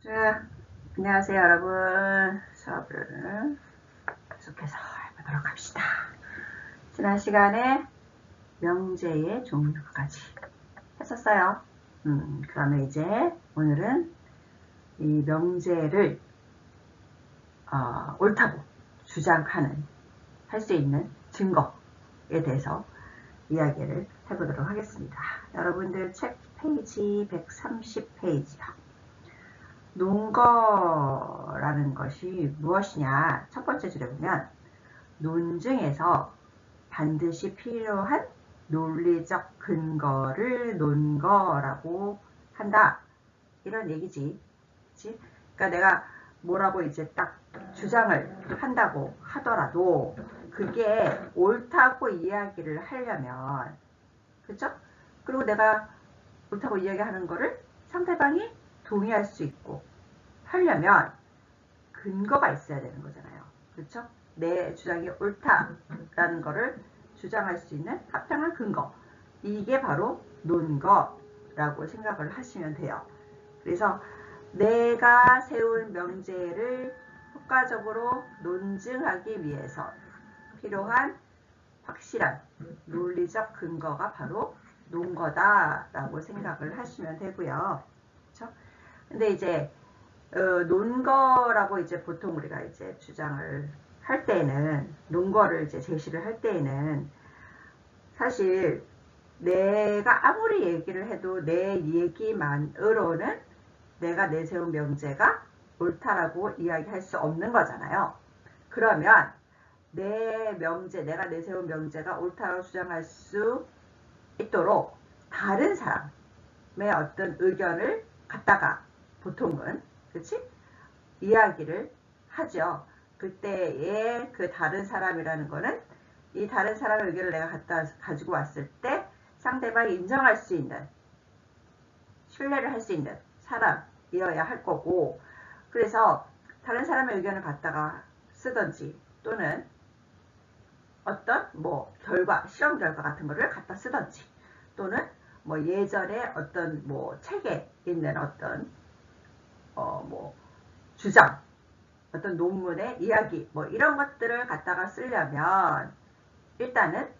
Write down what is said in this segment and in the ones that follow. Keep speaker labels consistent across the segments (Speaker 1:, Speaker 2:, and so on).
Speaker 1: 자, 안녕하세요 여러분. 수업을 계속해서 해보도록 합시다. 지난 시간에 명제의 종류까지 했었어요. 그러면 이제 오늘은 이 명제를 옳다고 주장하는 할 수 있는 증거에 대해서 이야기를 해보도록 하겠습니다. 여러분들 책 페이지 130페이지요. 논거라는 것이 무엇이냐? 첫 번째 줄에 보면 논증에서 반드시 필요한 논리적 근거를 논거라고 한다. 이런 얘기지. 그치? 그러니까 내가 뭐라고 이제 딱 주장을 한다고 하더라도 그게 옳다고 이야기를 하려면, 그쵸? 그리고 내가 옳다고 이야기하는 거를 상대방이 동의할 수 있고 하려면 근거가 있어야 되는 거잖아요. 그렇죠? 내 주장이 옳다라는 거를 주장할 수 있는 합당한 근거. 이게 바로 논거라고 생각을 하시면 돼요. 그래서 내가 세운 명제를 효과적으로 논증하기 위해서 필요한 확실한 논리적 근거가 바로 논거다라고 생각을 하시면 되고요. 그렇죠? 근데 이제 논거라고 이제 보통 우리가 이제 주장을 할 때에는, 논거를 이제 제시를 할 때에는 사실 내가 아무리 얘기를 해도 내 얘기만으로는 내가 내세운 명제가 옳다라고 이야기할 수 없는 거잖아요. 그러면 내 명제, 내가 내세운 명제가 옳다고 주장할 수 있도록 다른 사람의 어떤 의견을 갖다가 보통은, 그치? 이야기를 하죠. 그때의 그 다른 사람이라는 거는 이 다른 사람의 의견을 내가 가지고 왔을 때 상대방이 인정할 수 있는, 신뢰를 할 수 있는 사람이어야 할 거고, 그래서 다른 사람의 의견을 갖다가 쓰던지 또는 어떤 뭐 결과, 실험 결과 같은 거를 갖다 쓰던지 또는 뭐 예전에 어떤 뭐 책에 있는 어떤 뭐 주장, 어떤 논문의 이야기, 뭐 이런 것들을 갖다가 쓰려면 일단은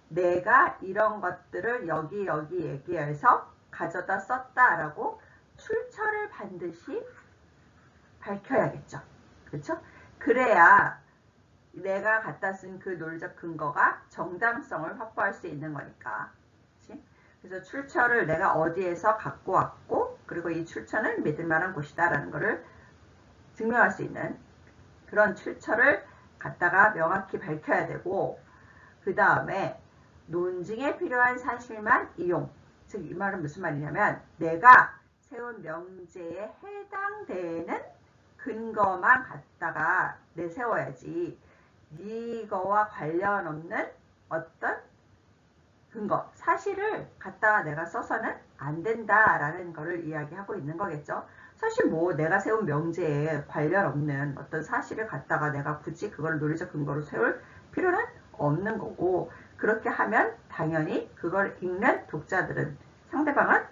Speaker 1: 내가 이런 것들을 여기 얘기해서 가져다 썼다라고 출처를 반드시 밝혀야겠죠. 그렇죠? 그래야 내가 갖다 쓴 그 논리적 근거가 정당성을 확보할 수 있는 거니까. 그치? 그래서 출처를 내가 어디에서 갖고 왔고, 그리고 이 출처는 믿을 만한 곳이다 라는 것을 증명할 수 있는 그런 출처를 갖다가 명확히 밝혀야 되고, 그 다음에 논증에 필요한 사실만 이용. 즉 이 말은 무슨 말이냐면 내가 세운 명제에 해당되는 근거만 갖다가 내세워야지 이거와 관련 없는 어떤 근거, 사실을 갖다가 내가 써서는 안 된다라는 거를 이야기하고 있는 거겠죠. 사실 뭐 내가 세운 명제에 관련 없는 어떤 사실을 갖다가 내가 굳이 그걸 논리적 근거로 세울 필요는 없는 거고, 그렇게 하면 당연히 그걸 읽는 독자들은, 상대방은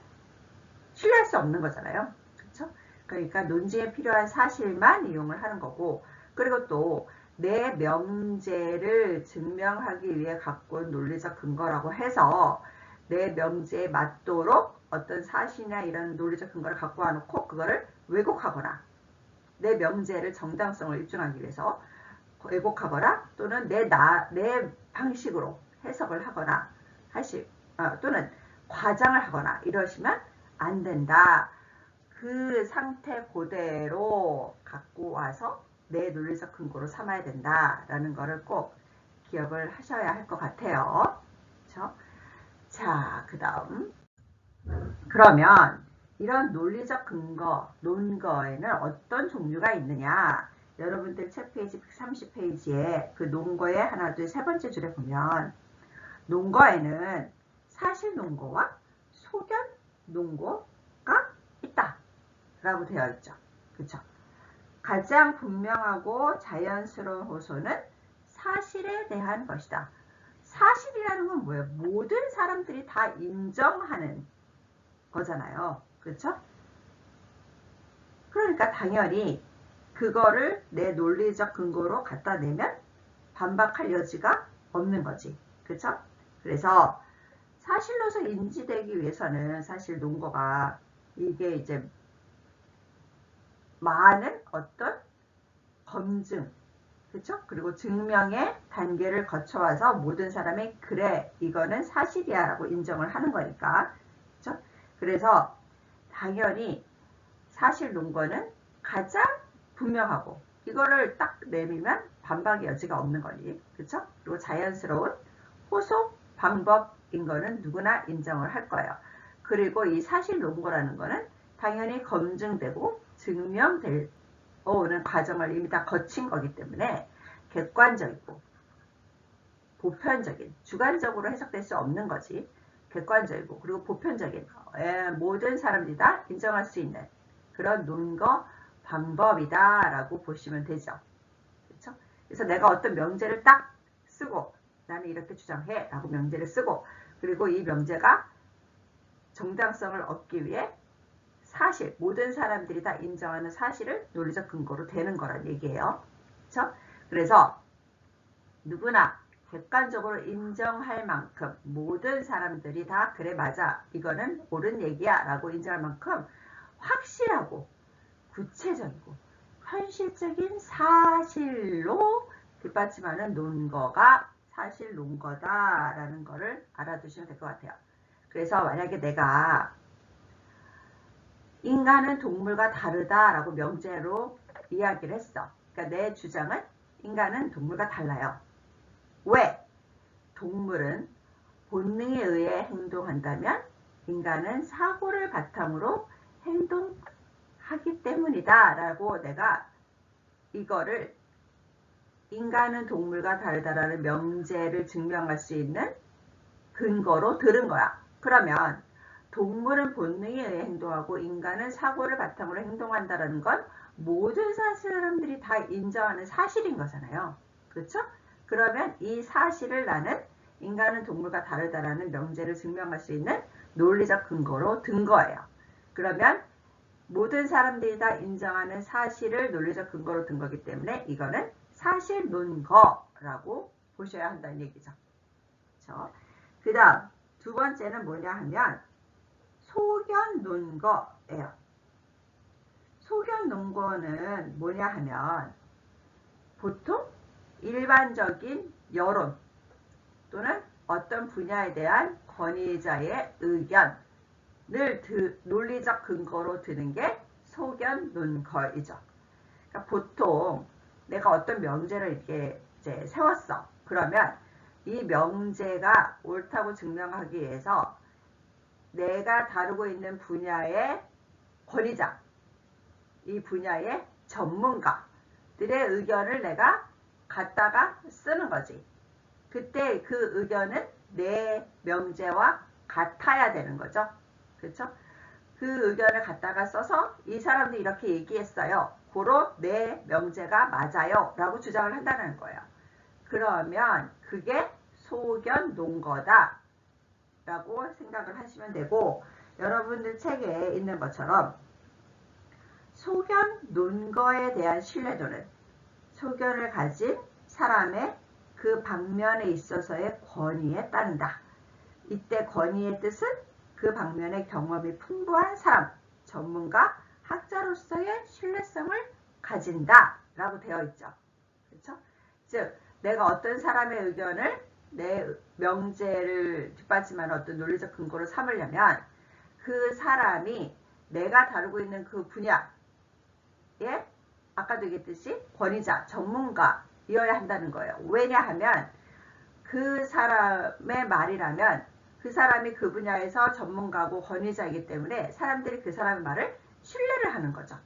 Speaker 1: 신뢰할 수 없는 거잖아요. 그렇죠? 그러니까 논지에 필요한 사실만 이용을 하는 거고, 그리고 또 내 명제를 증명하기 위해 갖고 온 논리적 근거라고 해서 내 명제에 맞도록 어떤 사실이나 이런 논리적 근거를 갖고 와놓고 그거를 왜곡하거나 내 명제를 정당성을 입증하기 위해서 왜곡하거나 또는 내 방식으로 해석을 하거나 또는 과장을 하거나 이러시면 안 된다. 그 상태 그대로 갖고 와서 내 논리적 근거로 삼아야 된다라는 거를 꼭 기억을 하셔야 할 것 같아요. 그렇죠? 자, 그 다음. 그러면 이런 논리적 근거, 논거에는 어떤 종류가 있느냐? 여러분들 책 페이지 130페이지에 그 논거의 하나, 둘, 세 번째 줄에 보면 논거에는 사실 논거와 소견 논거가 있다 라고 되어 있죠. 그쵸? 가장 분명하고 자연스러운 호소는 사실에 대한 것이다. 사실이라는 건 뭐예요? 모든 사람들이 다 인정하는 거잖아요. 그렇죠? 그러니까 당연히 그거를 내 논리적 근거로 갖다 내면 반박할 여지가 없는 거지. 그쵸? 그래서 사실로서 인지되기 위해서는 사실 논거가 이게 이제 많은 어떤 검증, 그쵸? 그리고 증명의 단계를 거쳐와서 모든 사람이 그래, 이거는 사실이야 라고 인정을 하는 거니까. 그쵸? 그래서 당연히 사실 논거는 가장 분명하고 이거를 딱 내밀면 반박의 여지가 없는 거니. 그쵸? 그리고 자연스러운 호소 방법인 거는 누구나 인정을 할 거예요. 그리고 이 사실 논거라는 거는 당연히 검증되고 증명될 오는 과정을 이미 다 거친 거기 때문에 객관적이고 보편적인, 주관적으로 해석될 수 없는 거지. 객관적이고 그리고 보편적인 모든 사람들이 다 인정할 수 있는 그런 논거 방법이다 라고 보시면 되죠. 그렇죠? 그래서 내가 어떤 명제를 딱 쓰고 나는 이렇게 주장해 라고 명제를 쓰고 그리고 이 명제가 정당성을 얻기 위해 사실, 모든 사람들이 다 인정하는 사실을 논리적 근거로 되는 거란 얘기예요. 그렇죠? 그래서 누구나 객관적으로 인정할 만큼 모든 사람들이 다 그래 맞아 이거는 옳은 얘기야 라고 인정할 만큼 확실하고 구체적이고 현실적인 사실로 뒷받침하는 논거가 사실 논거다 라는 거를 알아두시면 될 것 같아요. 그래서 만약에 내가 인간은 동물과 다르다라고 명제로 이야기를 했어. 그러니까 내 주장은 인간은 동물과 달라요. 왜? 동물은 본능에 의해 행동한다면 인간은 사고를 바탕으로 행동하기 때문이다 라고 내가 이거를 인간은 동물과 다르다라는 명제를 증명할 수 있는 근거로 들은 거야. 그러면 동물은 본능에 의해 행동하고 인간은 사고를 바탕으로 행동한다는 건 모든 사람들이 다 인정하는 사실인 거잖아요. 그렇죠? 그러면 이 사실을 나는 인간은 동물과 다르다라는 명제를 증명할 수 있는 논리적 근거로 든 거예요. 그러면 모든 사람들이 다 인정하는 사실을 논리적 근거로 든 거기 때문에 이거는 사실 논거라고 보셔야 한다는 얘기죠. 그렇죠? 그 다음 두 번째는 뭐냐 하면 소견 논거예요. 소견 논거는 뭐냐 하면 보통 일반적인 여론 또는 어떤 분야에 대한 권위자의 의견을 논리적 근거로 드는 게 소견 논거이죠. 그러니까 보통 내가 어떤 명제를 이렇게 이제 세웠어. 그러면 이 명제가 옳다고 증명하기 위해서 내가 다루고 있는 분야의 권위자, 이 분야의 전문가들의 의견을 내가 갖다가 쓰는 거지. 그때 그 의견은 내 명제와 같아야 되는 거죠. 그렇죠? 그 의견을 갖다가 써서 이 사람도 이렇게 얘기했어요. 고로 내 명제가 맞아요. 라고 주장을 한다는 거예요. 그러면 그게 소견 논거다. 라고 생각을 하시면 되고 여러분들 책에 있는 것처럼 소견 논거에 대한 신뢰도는 소견을 가진 사람의 그 방면에 있어서의 권위에 따른다. 이때 권위의 뜻은 그 방면의 경험이 풍부한 사람, 전문가, 학자로서의 신뢰성을 가진다 라고 되어 있죠. 그렇죠? 즉 내가 어떤 사람의 의견을 내 명제를 뒷받침하는 어떤 논리적 근거로 삼으려면 그 사람이 내가 다루고 있는 그 분야에 아까도 얘기했듯이 권위자, 전문가이어야 한다는 거예요. 왜냐하면 그 사람의 말이라면 그 사람이 그 분야에서 전문가고 권위자이기 때문에 사람들이 그 사람의 말을 신뢰를 하는 거죠.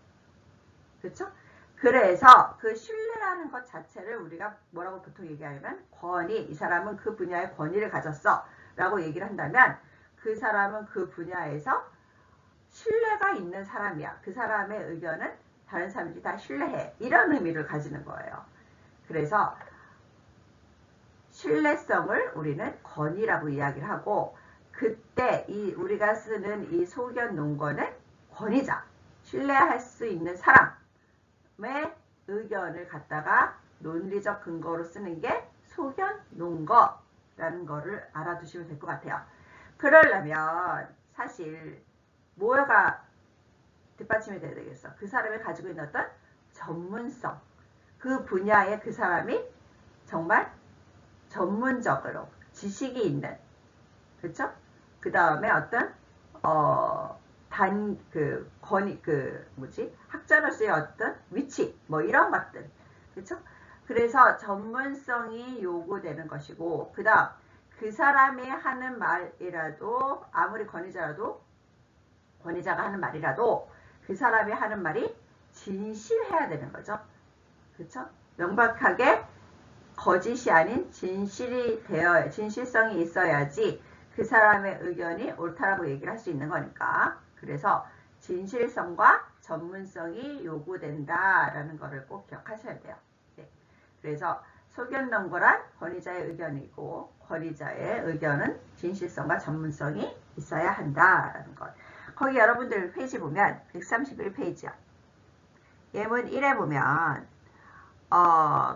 Speaker 1: 그렇죠? 그래서 그 신뢰라는 것 자체를 우리가 뭐라고 보통 얘기하냐면 권위, 이 사람은 그 분야에 권위를 가졌어 라고 얘기를 한다면 그 사람은 그 분야에서 신뢰가 있는 사람이야. 그 사람의 의견은 다른 사람들이 다 신뢰해. 이런 의미를 가지는 거예요. 그래서 신뢰성을 우리는 권위라고 이야기를 하고 그때 우리가 쓰는 이 소견 논거는 권위자, 신뢰할 수 있는 사람의 의견을 갖다가 논리적 근거로 쓰는 게 소견 논거라는 거를 알아두시면 될 것 같아요. 그러려면 사실 뭐가 뒷받침이 돼야 되겠어? 그 사람이 가지고 있는 어떤 전문성, 그 분야에 그 사람이 정말 전문적으로 지식이 있는, 그렇죠? 그 다음에 어떤 학자로서의 어떤 위치, 뭐 이런 것들, 그렇죠? 그래서 전문성이 요구되는 것이고, 그 다음 그 사람이 하는 말이라도 아무리 권위자가 하는 말이라도 그 사람이 하는 말이 진실해야 되는 거죠. 그렇죠? 명백하게 거짓이 아닌 진실성이 있어야지 그 사람의 의견이 옳다라고 얘기를 할 수 있는 거니까. 그래서 진실성과 전문성이 요구된다라는 것을 꼭 기억하셔야 돼요. 네. 그래서 소견논거란 권위자의 의견이고, 권위자의 의견은 진실성과 전문성이 있어야 한다라는 것. 거기 여러분들 페이지 보면 131페이지요. 예문 1에 보면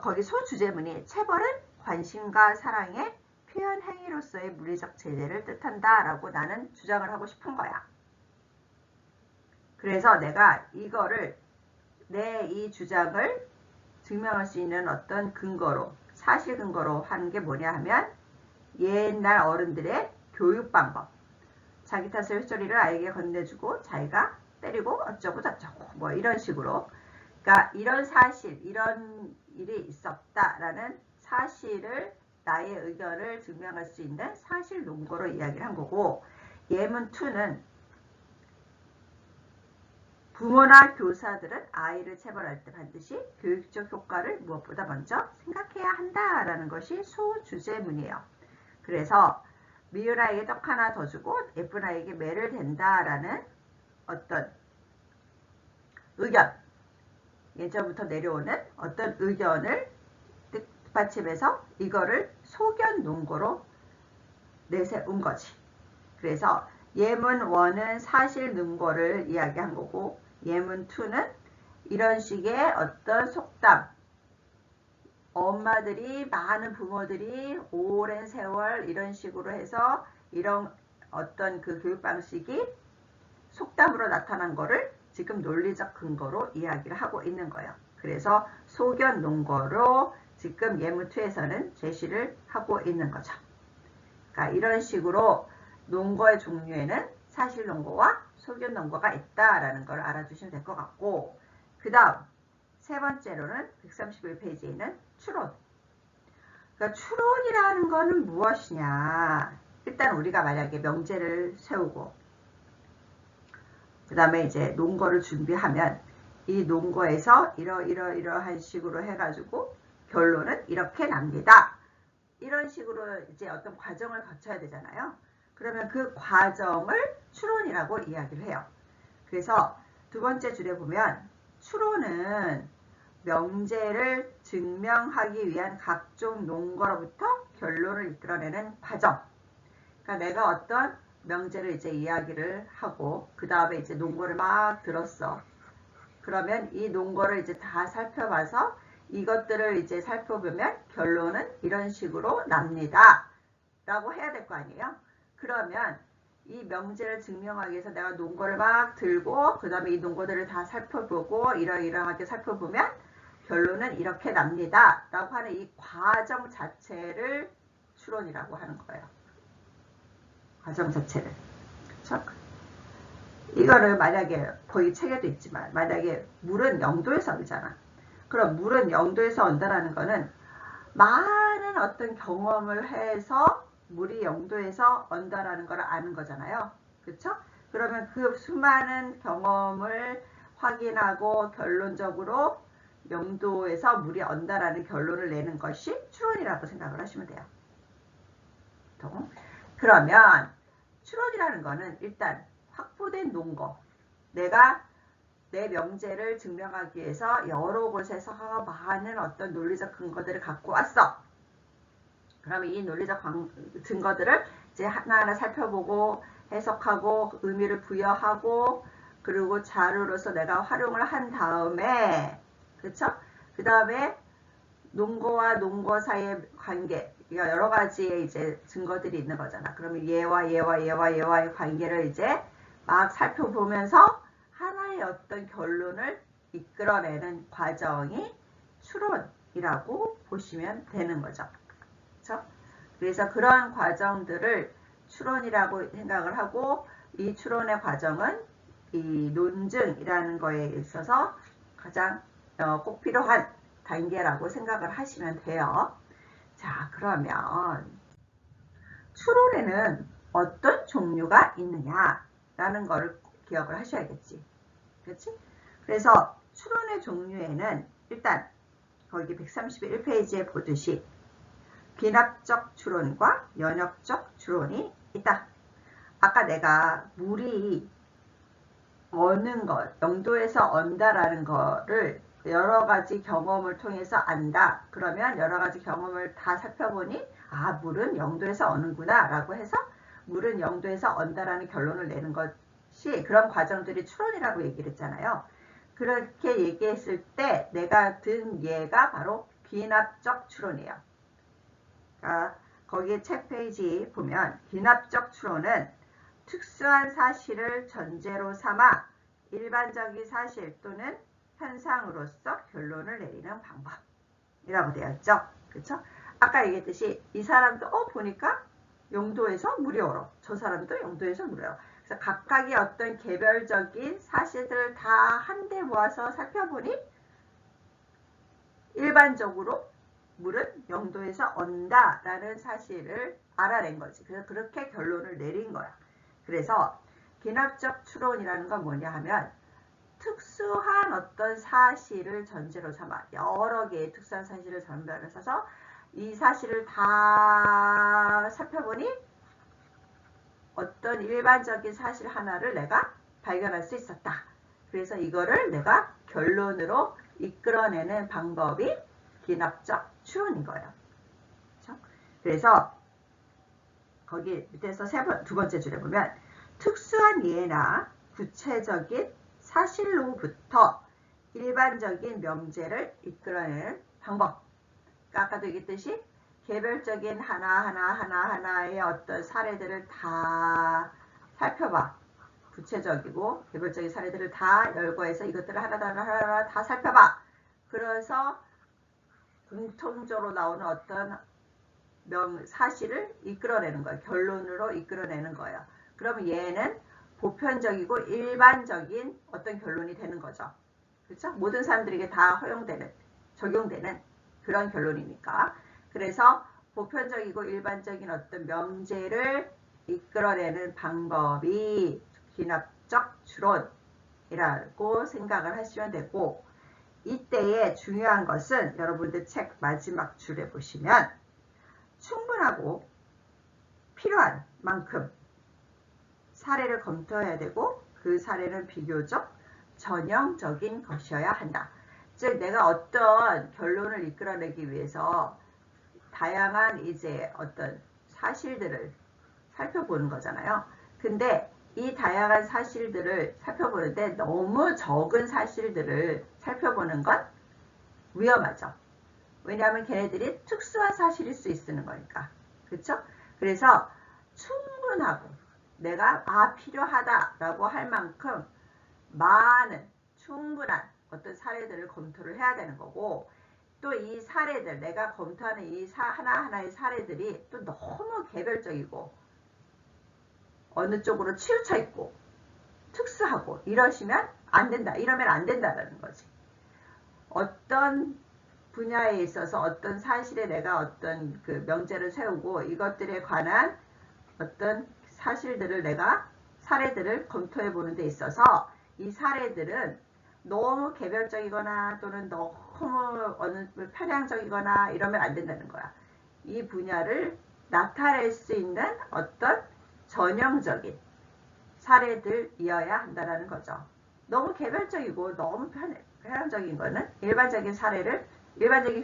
Speaker 1: 거기 소주제문이 체벌은 관심과 사랑의 표현 행위로서의 물리적 제재를 뜻한다 라고 나는 주장을 하고 싶은 거야. 그래서 내가 이거를 내 이 주장을 증명할 수 있는 어떤 근거로, 사실 근거로 하는 게 뭐냐 하면 옛날 어른들의 교육 방법, 자기 탓을 휘저리를 아이에게 건네주고 자기가 때리고 어쩌고 저쩌고 뭐 이런 식으로, 그러니까 이런 사실, 이런 일이 있었다라는 사실을, 나의 의견을 증명할 수 있는 사실 논거로 이야기를 한 거고, 예문 2는 부모나 교사들은 아이를 체벌할 때 반드시 교육적 효과를 무엇보다 먼저 생각해야 한다라는 것이 소주제문이에요. 그래서 미운 아이에게 떡 하나 더 주고 예쁜 아이에게 매를 댄다라는 어떤 의견, 예전부터 내려오는 어떤 의견을 뒷받침해서 이거를 소견 논거로 내세운 거지. 그래서 예문 1은 사실 논거를 이야기한 거고, 예문 2는 이런 식의 어떤 속담, 엄마들이, 많은 부모들이 오랜 세월 이런 식으로 해서 이런 어떤 그 교육 방식이 속담으로 나타난 거를 지금 논리적 근거로 이야기를 하고 있는 거예요. 그래서 소견 논거로 지금 예문 2에서는 제시를 하고 있는 거죠. 그러니까 이런 식으로 논거의 종류에는 사실 논거와 소견 논거가 있다라는 걸 알아두시면 될 것 같고, 그 다음 세 번째로는 131페이지에 있는 추론. 그러니까 추론이라는 거는 무엇이냐. 일단 우리가 만약에 명제를 세우고 그 다음에 이제 논거를 준비하면 이 논거에서 이러한 식으로 해가지고 결론은 이렇게 납니다. 이런 식으로 이제 어떤 과정을 거쳐야 되잖아요. 그러면 그 과정을 추론이라고 이야기를 해요. 그래서 두 번째 줄에 보면 추론은 명제를 증명하기 위한 각종 논거로부터 결론을 이끌어내는 과정. 그러니까 내가 어떤 명제를 이제 이야기를 하고 그 다음에 이제 논거를 막 들었어. 그러면 이 논거를 이제 다 살펴봐서 이것들을 이제 살펴보면 결론은 이런 식으로 납니다. 라고 해야 될 거 아니에요? 그러면 이 명제를 증명하기 위해서 내가 논거를 막 들고 그 다음에 이 논거들을 다 살펴보고 이러이러하게 살펴보면 결론은 이렇게 납니다. 라고 하는 이 과정 자체를 추론이라고 하는 거예요. 과정 자체를. 그렇죠? 이거를 만약에 거의 책에도 있지만 만약에 물은 0도에서 얼잖아. 그럼 물은 0도에서 온다라는 거는 많은 어떤 경험을 해서 물이 0도에서 온다라는 걸 아는 거잖아요. 그렇죠? 그러면 그 수많은 경험을 확인하고 결론적으로 0도에서 물이 온다라는 결론을 내는 것이 추론이라고 생각을 하시면 돼요. 그러면 추론이라는 거는 일단 확보된 논거, 내가 내 명제를 증명하기 위해서 여러 곳에서 많은 어떤 논리적 근거들을 갖고 왔어. 그러면 이 논리적 증거들을 이제 하나하나 살펴보고 해석하고 의미를 부여하고 그리고 자료로서 내가 활용을 한 다음에, 그쵸? 그 다음에 논거와 논거 사이의 관계, 여러 가지의 이제 증거들이 있는 거잖아. 그러면 얘와의 관계를 이제 막 살펴보면서 하나의 어떤 결론을 이끌어내는 과정이 추론이라고 보시면 되는 거죠. 그렇죠? 그래서 그러한 과정들을 추론이라고 생각을 하고, 이 추론의 과정은 이 논증이라는 거에 있어서 가장 꼭 필요한 단계라고 생각을 하시면 돼요. 자, 그러면 추론에는 어떤 종류가 있느냐라는 거를 기억을 하셔야겠지. 그렇지? 그래서 추론의 종류에는 일단 거기 131페이지에 보듯이 비납적 추론과 연역적 추론이 있다. 아까 내가 물이 어는 것, 영도에서 언다라는 거를 여러 가지 경험을 통해서 안다. 그러면 여러 가지 경험을 다 살펴보니 아, 물은 영도에서 어는구나 라고 해서 물은 영도에서 언다라는 결론을 내는 것이, 그런 과정들이 추론이라고 얘기를 했잖아요. 그렇게 얘기했을 때 내가 든 예가 바로 비납적 추론이에요. 그러니까 거기에 책 페이지 보면 비납적 추론은 특수한 사실을 전제로 삼아 일반적인 사실 또는 현상으로서 결론을 내리는 방법이라고 되어 있죠. 그렇죠? 아까 얘기했듯이 이 사람도 보니까 영도에서 물이 얼어. 저 사람도 영도에서 물이 얼어. 그래서 각각의 어떤 개별적인 사실들을 다 한데 모아서 살펴보니 일반적으로 물은 영도에서 언다라는 사실을 알아낸 거지. 그래서 그렇게 결론을 내린 거야. 그래서 비납적 추론이라는 건 뭐냐 하면 특수한 어떤 사실을 전제로 삼아 여러 개의 특수한 사실을 전제로 삼아서 이 사실을 다 살펴보니 어떤 일반적인 사실 하나를 내가 발견할 수 있었다. 그래서 이거를 내가 결론으로 이끌어내는 방법이 비납적 추론인 거예요. 그렇죠? 그래서 거기 밑에서 두 번째 줄에 보면 특수한 예나 구체적인 사실로부터 일반적인 명제를 이끌어내는 방법. 아까도 얘기했듯이 개별적인 하나하나의 어떤 사례들을 다 살펴봐. 구체적이고 개별적인 사례들을 다 열거해서 이것들을 하나하나 다 살펴봐. 그래서 공통적으로 나오는 어떤 사실을 이끌어내는 거예요. 결론으로 이끌어내는 거예요. 그러면 얘는 보편적이고 일반적인 어떤 결론이 되는 거죠. 그렇죠? 모든 사람들에게 다 허용되는, 적용되는 그런 결론이니까. 그래서 보편적이고 일반적인 어떤 명제를 이끌어내는 방법이 비납적 추론이라고 생각을 하시면 되고, 이때의 중요한 것은 여러분들 책 마지막 줄에 보시면 충분하고 필요한 만큼 사례를 검토해야 되고, 그 사례는 비교적 전형적인 것이어야 한다. 즉 내가 어떤 결론을 이끌어내기 위해서 다양한 이제 어떤 사실들을 살펴보는 거잖아요. 근데 이 다양한 사실들을 살펴보는데 너무 적은 사실들을 살펴보는 건 위험하죠. 왜냐하면 걔네들이 특수한 사실일 수 있는 거니까. 그렇죠? 그래서 충분하고 내가 필요하다라고 할 만큼 많은 충분한 어떤 사례들을 검토를 해야 되는 거고, 또 이 사례들, 내가 검토하는 이 하나하나의 사례들이 또 너무 개별적이고 어느 쪽으로 치우쳐 있고 특수하고 이러시면 안 된다. 이러면 안 된다라는 거지. 어떤 분야에 있어서 어떤 사실에 내가 어떤 그 명제를 세우고 이것들에 관한 어떤 사실들을 내가 사례들을 검토해 보는 데 있어서 이 사례들은 너무 개별적이거나 또는 너무 어느 편향적이거나 이러면 안 된다는 거야. 이 분야를 나타낼 수 있는 어떤 전형적인 사례들이어야 한다는 거죠. 너무 개별적이고 너무 편향적인 거는 일반적인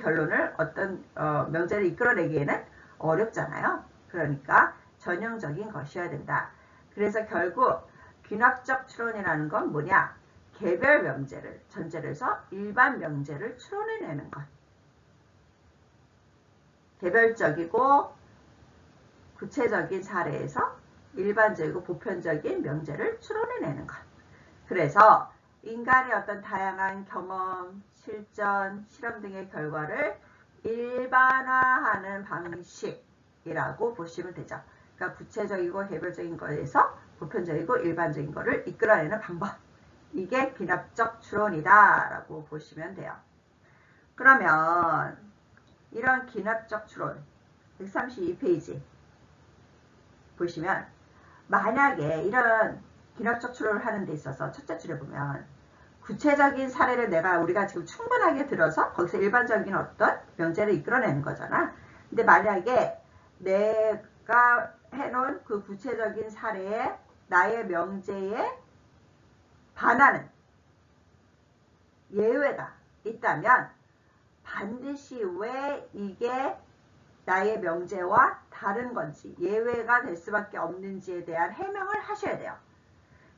Speaker 1: 결론을 어떤 명제를 이끌어내기에는 어렵잖아요. 그러니까 전형적인 것이어야 된다. 그래서 결국 귀납적 추론이라는 건 뭐냐? 개별 명제를 전제로 해서 일반 명제를 추론해내는 것. 개별적이고 구체적인 사례에서 일반적이고 보편적인 명제를 추론해내는 것. 그래서 인간의 어떤 다양한 경험, 실전, 실험 등의 결과를 일반화하는 방식이라고 보시면 되죠. 그러니까 구체적이고 개별적인 거에서 보편적이고 일반적인 거를 이끌어내는 방법. 이게 귀납적 추론이다 라고 보시면 돼요. 그러면 이런 귀납적 추론 132페이지 보시면 만약에 이런 귀납적 추론을 하는 데 있어서 첫째 줄에 보면 구체적인 사례를 우리가 지금 충분하게 들어서 거기서 일반적인 어떤 명제를 이끌어내는 거잖아. 근데 만약에 내가 해놓은 그 구체적인 사례에 나의 명제에 반하는 예외가 있다면 반드시 왜 이게 나의 명제와 다른 건지 예외가 될 수밖에 없는지에 대한 해명을 하셔야 돼요.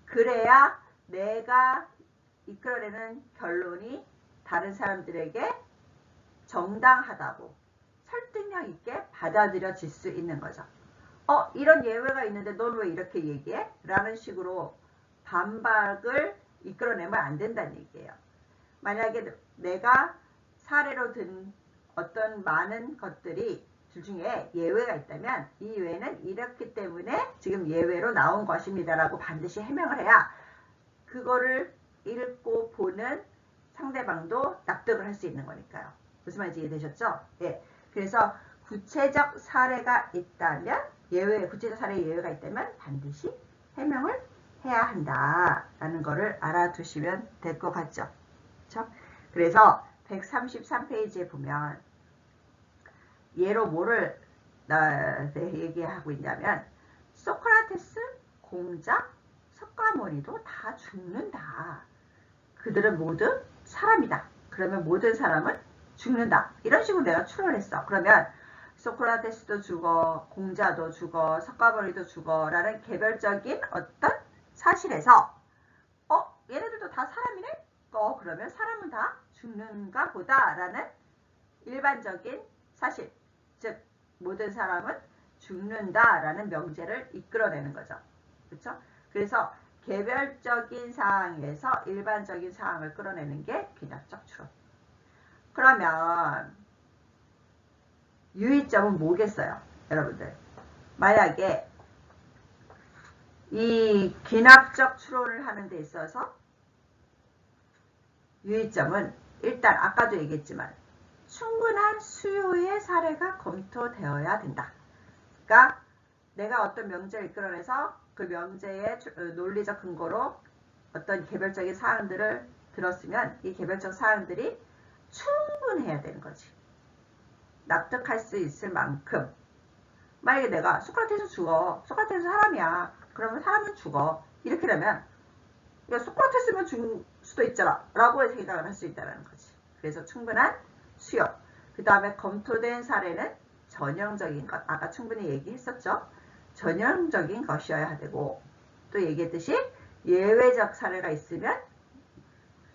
Speaker 1: 그래야 내가 이끌어내는 결론이 다른 사람들에게 정당하다고 설득력 있게 받아들여질 수 있는 거죠. 이런 예외가 있는데 넌 왜 이렇게 얘기해? 라는 식으로 반박을 이끌어내면 안 된다는 얘기예요. 만약에 내가 사례로 든 어떤 많은 것들이 둘 중에 예외가 있다면 이 예외는 이렇기 때문에 지금 예외로 나온 것입니다 라고 반드시 해명을 해야 그거를 읽고 보는 상대방도 납득을 할 수 있는 거니까요. 무슨 말인지 이해되셨죠? 예. 그래서 구체적 사례가 있다면 구체적 사례에 예외가 있다면 반드시 해명을 해야 한다라는 거를 알아두시면 될 것 같죠. 그렇죠? 그래서 133페이지에 보면 예로 뭐를 얘기하고 있냐면 소크라테스, 공자, 석가모니도 다 죽는다. 그들은 모두 사람이다. 그러면 모든 사람은 죽는다. 이런 식으로 내가 추론을 했어. 그러면 소크라테스도 죽어, 공자도 죽어, 석가모니도 죽어 라는 개별적인 어떤 사실에서 얘네들도 다 사람이네? 그러면 사람은 다 죽는가 보다 라는 일반적인 사실, 즉 모든 사람은 죽는다 라는 명제를 이끌어내는 거죠. 그렇죠? 그래서 개별적인 사항에서 일반적인 사항을 끌어내는 게 귀납적 추론. 그러면 유의점은 뭐겠어요? 여러분들 만약에 이 귀납적 추론을 하는 데 있어서 유의점은 일단 아까도 얘기했지만 충분한 수요의 사례가 검토되어야 된다. 그러니까 내가 어떤 명제를 이끌어내서 그 명제의 논리적 근거로 어떤 개별적인 사항들을 들었으면 이 개별적 사항들이 충분해야 되는 거지. 납득할 수 있을 만큼. 만약에 내가 소크라테스 죽어. 소크라테스 사람이야. 그러면 사람은 죽어. 이렇게 되면 야, 소크라테스면 죽을 수도 있잖아 라고 생각을 할 수 있다는 거지. 그래서 충분한 수요. 그 다음에 검토된 사례는 전형적인 것. 아까 충분히 얘기했었죠. 전형적인 것이어야 되고 또 얘기했듯이 예외적 사례가 있으면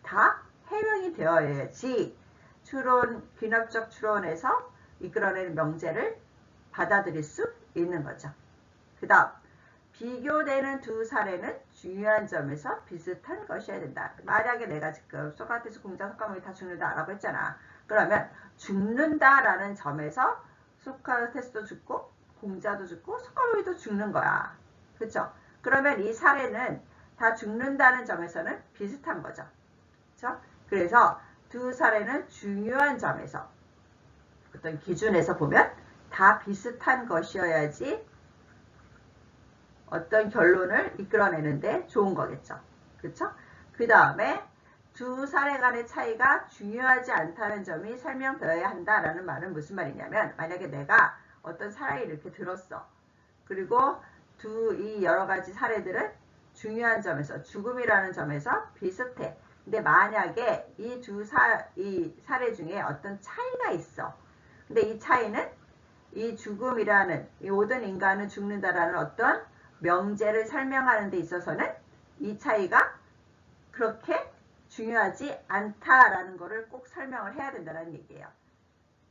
Speaker 1: 다 해명이 되어야지 귀납적 추론에서 이끌어내는 명제를 받아들일 수 있는 거죠. 그 다음 비교되는 두 사례는 중요한 점에서 비슷한 것이어야 된다. 만약에 내가 지금 소크라테스, 공자, 석가모니 다 죽는다 라고 했잖아. 그러면 죽는다라는 점에서 소크라테스도 죽고 공자도 죽고 석가모니도 죽는 거야. 그렇죠? 그러면 이 사례는 다 죽는다는 점에서는 비슷한 거죠. 그렇죠? 그래서 두 사례는 중요한 점에서 어떤 기준에서 보면 다 비슷한 것이어야지 어떤 결론을 이끌어내는데 좋은 거겠죠. 그렇죠? 그 다음에 두 사례 간의 차이가 중요하지 않다는 점이 설명되어야 한다라는 말은 무슨 말이냐면 만약에 내가 어떤 사례를 이렇게 들었어. 그리고 이 여러 가지 사례들은 중요한 점에서 죽음이라는 점에서 비슷해. 근데 만약에 이 사례 중에 어떤 차이가 있어. 근데 이 차이는 이 죽음이라는 이 모든 인간은 죽는다라는 어떤 명제를 설명하는 데 있어서는 이 차이가 그렇게 중요하지 않다라는 것을 꼭 설명을 해야 된다는 얘기예요.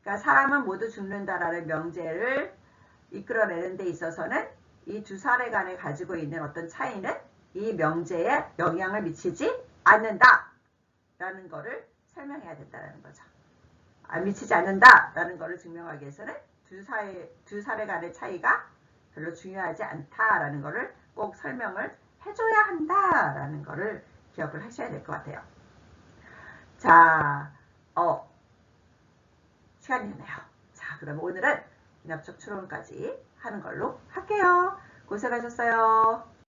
Speaker 1: 그러니까 사람은 모두 죽는다라는 명제를 이끌어내는 데 있어서는 이 두 사례간에 가지고 있는 어떤 차이는 이 명제에 영향을 미치지 않는다라는 것을 설명해야 된다는 거죠. 미치지 않는다라는 것을 증명하기 위해서는 두 사례간의 차이가 별로 중요하지 않다라는 것을 꼭 설명을 해줘야 한다라는 것을 기억을 하셔야 될 것 같아요. 자, 시간이 됐네요. 자, 그럼 오늘은 기납적 추론까지 하는 걸로 할게요. 고생하셨어요.